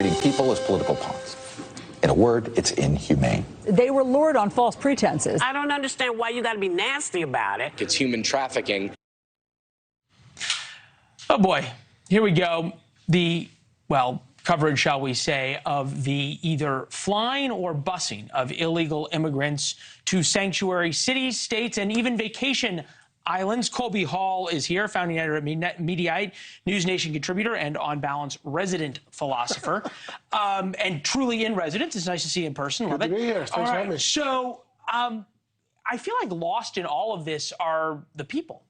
treating people as political pawns. In a word, it's inhumane. They were lured on false pretenses. I don't understand why you got to be nasty about it. It's human trafficking. Oh boy, here we go. The, well, coverage, shall we say, of the either flying or busing of illegal immigrants to sanctuary cities, states, and even vacation islands. Colby Hall is here, founding editor at Mediate, NewsNation contributor, and on balance resident philosopher, and truly in residence. It's nice to see you in person. Love Good to be here. Thanks for having me. So I feel like lost in all of this are the people.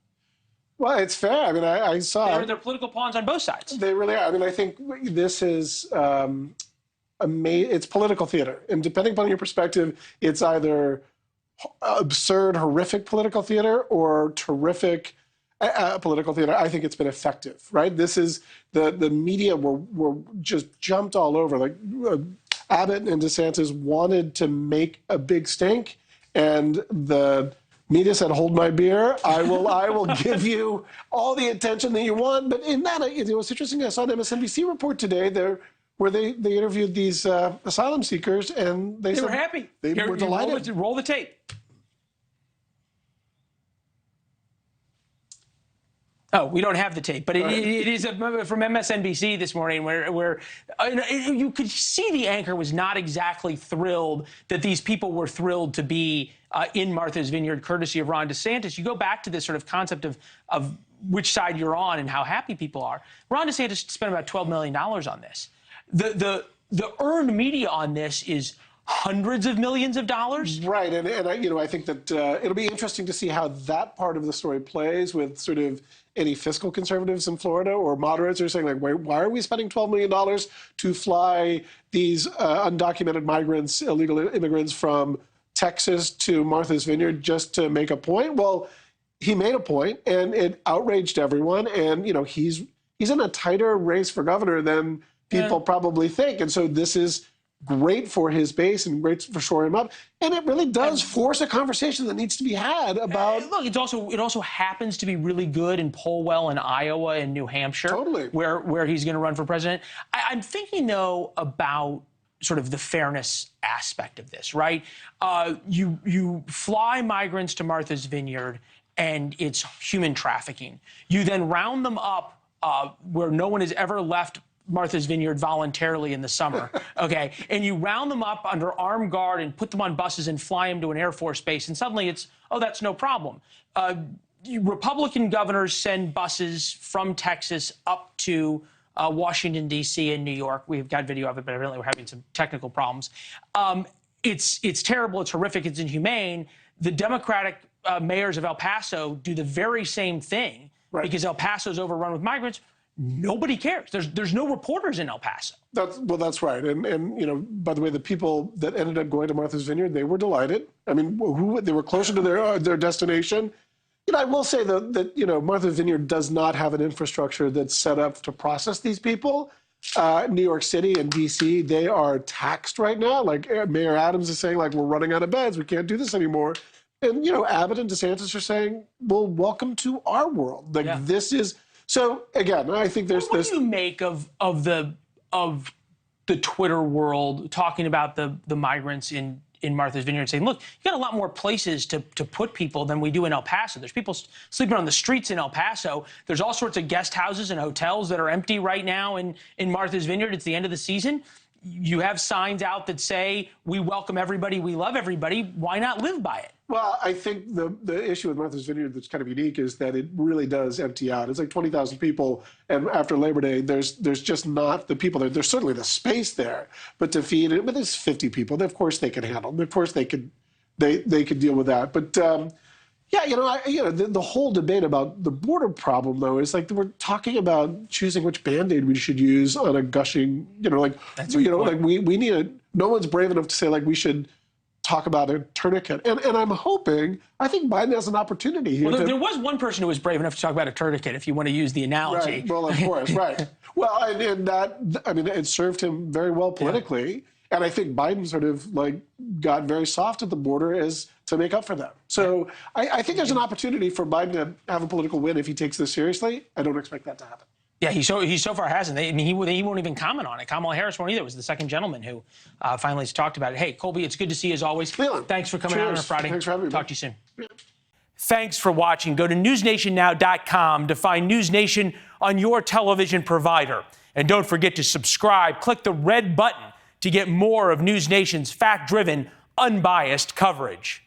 Well, it's fair. I mean, I saw they're political pawns on both sides. They really are. I mean, I think this is it's political theater, and depending upon your perspective, it's either absurd, horrific political theater or terrific political theater. I think it's been effective, right? This is the media were just jumped all over. Like Abbott and DeSantis wanted to make a big stink, and the media said, "Hold my beer. I will give you all the attention that you want." But in that, it was interesting. I saw an MSNBC report today there where they interviewed these asylum seekers, and they said were happy. They were delighted. Roll the tape. Oh, we don't have the tape, but it is from MSNBC this morning where you could see the anchor was not exactly thrilled that these people were thrilled to be in Martha's Vineyard, courtesy of Ron DeSantis. You go back to this sort of concept of which side you're on and how happy people are. Ron DeSantis spent about $12 million on this. The earned media on this is hundreds of millions of dollars. Right, and I think that it'll be interesting to see how that part of the story plays with sort of any fiscal conservatives in Florida or moderates are saying, like, why are we spending $12 million to fly these undocumented migrants, illegal immigrants from Texas to Martha's Vineyard just to make a point? Well, he made a point, and it outraged everyone. And he's in a tighter race for governor than people probably think. And so this is great for his base and great for shoring him up. And it really does force a conversation that needs to be had about... Look, it also happens to be really good in poll well in Iowa and New Hampshire. Totally. Where he's going to run for president. I'm thinking, though, about sort of the fairness aspect of this, right? You fly migrants to Martha's Vineyard, and it's human trafficking. You then round them up where no one has ever left Martha's Vineyard voluntarily in the summer, okay? And you round them up under armed guard and put them on buses and fly them to an Air Force base, and suddenly it's, oh, that's no problem. Republican governors send buses from Texas up to Washington, D.C. and New York. We've got video of it, but evidently we're having some technical problems. It's terrible, it's horrific, it's inhumane. The Democratic mayors of El Paso do the very same thing because El Paso's overrun with migrants. Nobody cares. There's no reporters in El Paso. That's right. And by the way, the people that ended up going to Martha's Vineyard, they were delighted. I mean, they were closer to their destination. I will say that Martha's Vineyard does not have an infrastructure that's set up to process these people. New York City and D.C., they are taxed right now. Like Mayor Adams is saying, like, we're running out of beds. We can't do this anymore. And Abbott and DeSantis are saying, well, welcome to our world. Like this is. So again, I think there's this. What do you make of the Twitter world talking about the migrants in Martha's Vineyard, saying, look, you got a lot more places to put people than we do in El Paso. There's people sleeping on the streets in El Paso. There's all sorts of guest houses and hotels that are empty right now in Martha's Vineyard. It's the end of the season. You have signs out that say, we welcome everybody, we love everybody. Why not live by it? Well, I think the issue with Martha's Vineyard that's kind of unique is that it really does empty out. It's like 20,000 people, and after Labor Day, there's just not the people there. There's certainly the space there, but to feed it, but there's 50 people. Of course they can handle. Of course they could deal with that. But the whole debate about the border problem, though, is like we're talking about choosing which Band-Aid we should use on a gushing, we need a. No one's brave enough to say like we should talk about a tourniquet. And I'm hoping, I think Biden has an opportunity here. Well, there was one person who was brave enough to talk about a tourniquet, if you want to use the analogy. Right. Well, of course, right. Well, and that, I mean, it served him very well politically. Yeah. And I think Biden sort of like got very soft at the border as to make up for that. So I think there's an opportunity for Biden to have a political win if he takes this seriously. I don't expect that to happen. Yeah, he so far hasn't. He won't even comment on it. Kamala Harris won't either. It was the second gentleman who finally has talked about it. Hey, Colby, it's good to see you as always. Leland, thanks for coming out on a Friday. Thanks for having me. Talk to you soon. Yeah. Thanks for watching. Go to newsnationnow.com to find NewsNation on your television provider. And don't forget to subscribe. Click the red button to get more of NewsNation's fact-driven, unbiased coverage.